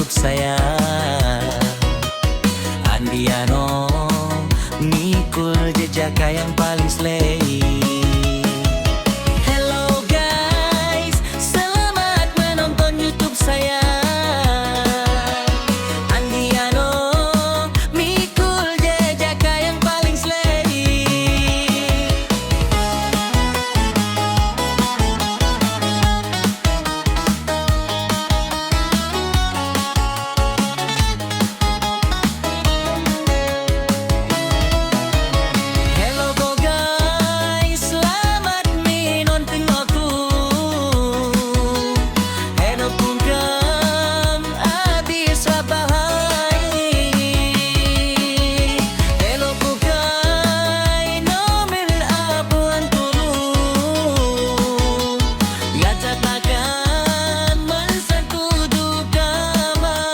YouTube saya. Andiano mikul jejak yang paling slay. Hello guys, selamat menonton YouTube saya. Andiano mikul jejak yang paling slay. Hello go guys, selamat menonton aku. Hello pungkam abis wabahai. Hello pukai nomor abuan tulu. Gacatakan mensentuh dukamang.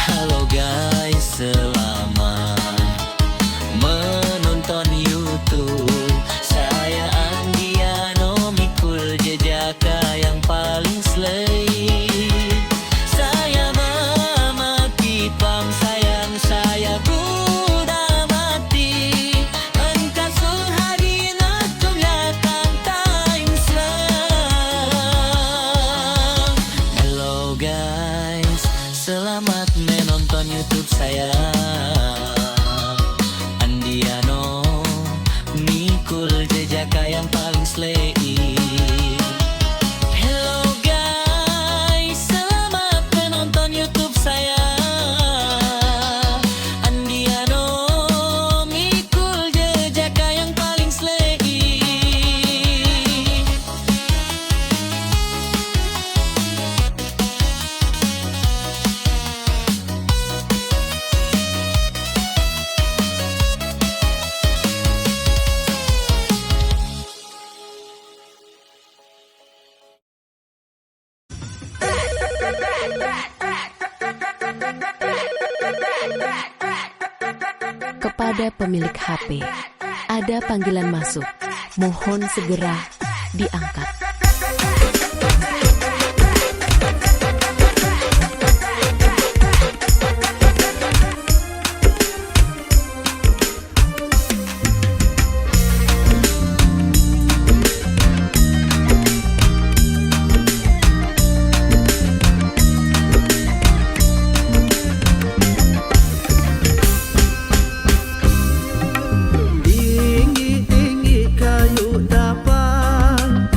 Halo guys, selamat menonton YouTube saya. Andiano mikul jejak yang paling slay. Saya memaki pang sayang saya kuda mati. Engkau surhadi natung latang time slang. Hello guys, selamat menonton YouTube saya. Andiano mikul jejak yang paling slay. Hello guys, selamat menonton YouTube saya. Andiano mikul jejak yang paling slay. Kepada pemilik HP, ada panggilan masuk. Mohon segera diangkat. Tinggi-tinggi kayu tapang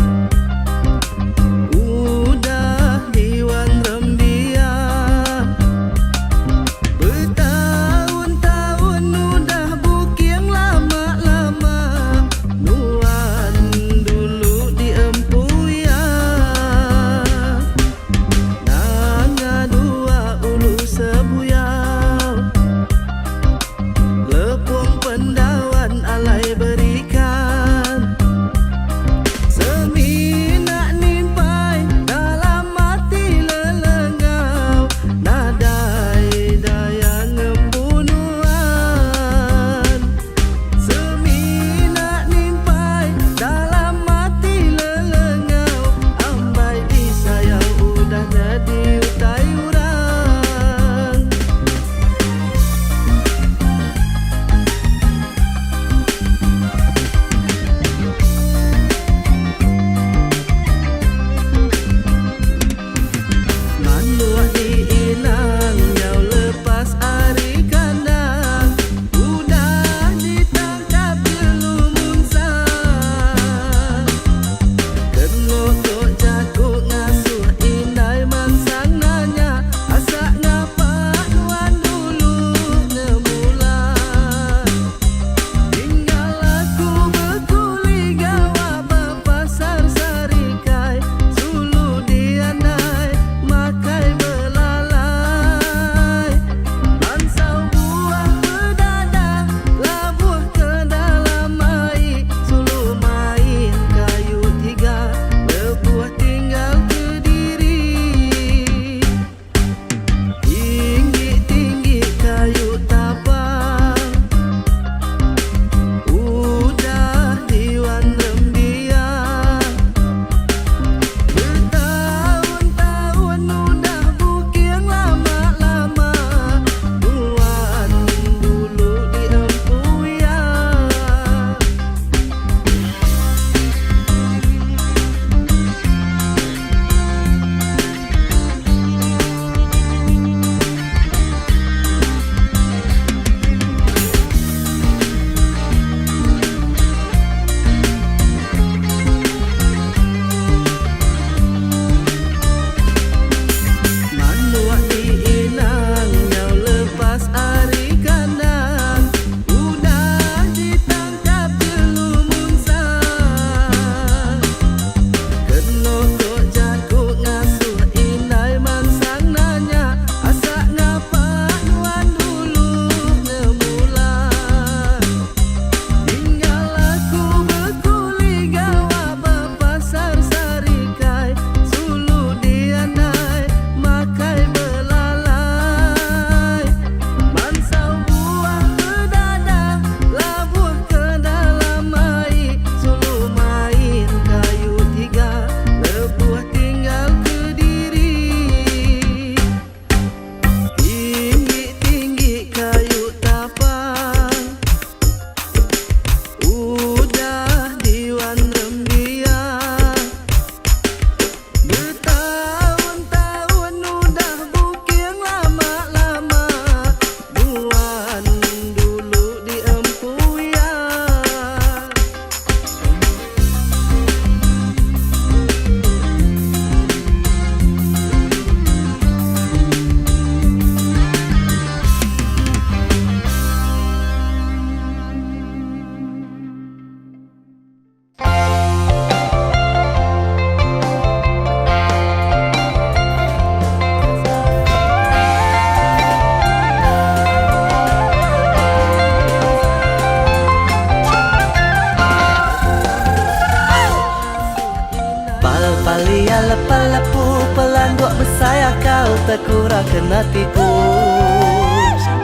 lepalapu pelanduk bersaya kau terkurang kena tipu.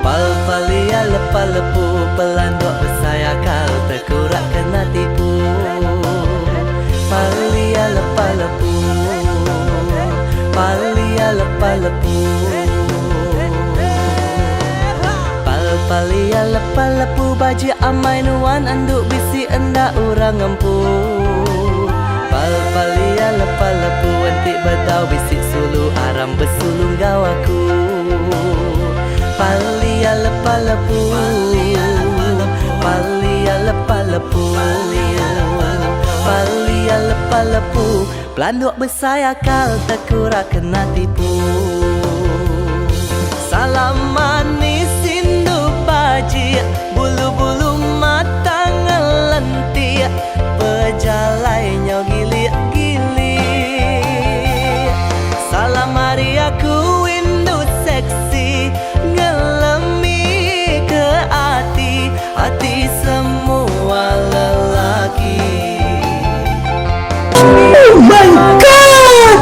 Pal-palia lepalapu pelanduk bersaya kau terkurang kena tipu. Palia lepalapu, palia lepalapu. Pal-palia lepalapu baji amai nuan anduk bisi enda urang empu. Pal-palia lepalapu antik bedau bisik sulu aram bersulung gawaku. Palia lepalapu, palia lepalapu, palia lepalapu. Pelanduk bersaya kau terkurang kena tipu. Salam manis sindu baji, bulu-bulu mata ngelentik, pejalai nyau gilik-gilik. Salam hari aku windu seksi, ngelemi ke hati, hati semua lelaki. Oh my God!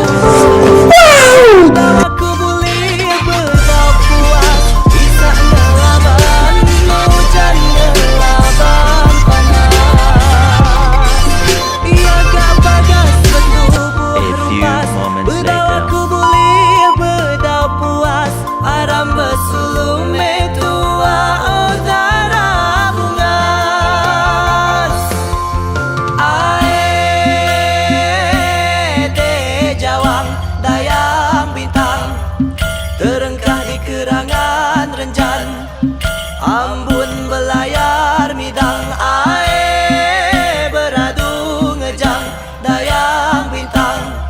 Wow! Aku boleh berdau puas, bisa ngelaban hujan ngelaban panas. Ia gak bagas bertubuh rupas, berdau aku boleh berdau puas, aram bersulung metua udara bungas. Jawang dayang bintang terengkah di kerangan renjan, ambun belayar midang air beradu ngejang. Dayang bintang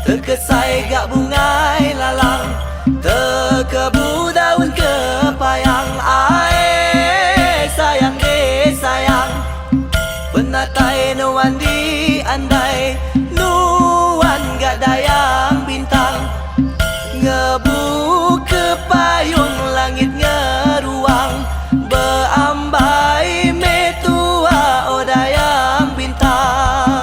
terkesai gak bungai lalang, terkebu daun kepayang. Air sayang deh sayang, penatai nuan di andai, nuan gak dayang bintang. Ngebu ke payung langit ngeruang, beambai metua o dayang bintang.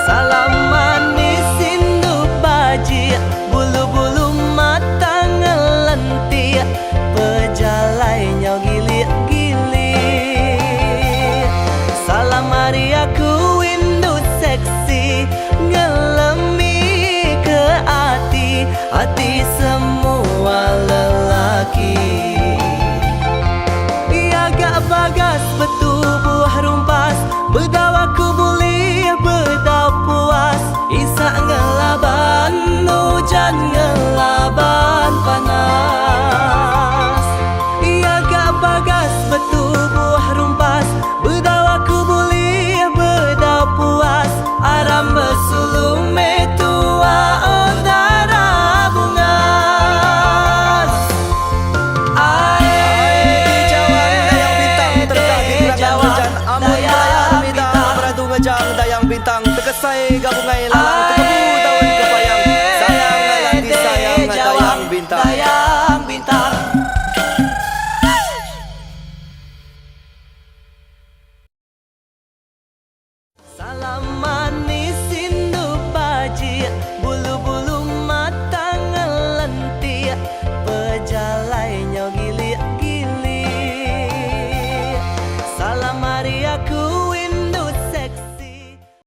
Salam manis sindu baji, bulu-bulu mata ngelentik, pejalai nyau gilik-gilik. Salam hari aku windu seksi, ngelemi ke hati, hati semua lelaki. Ia gak bagas bertubuh rumpas, bedau aku boleh bedau puas, isak ngelaban hujan ngelaban panas. Ia gak bagas bertubuh rumpas, bedau aku boleh bedau puas, aram bersulung metua udara bungas. Amun dayang bintang beradu ngejang, dayang bintang terkesai gabungai lalang.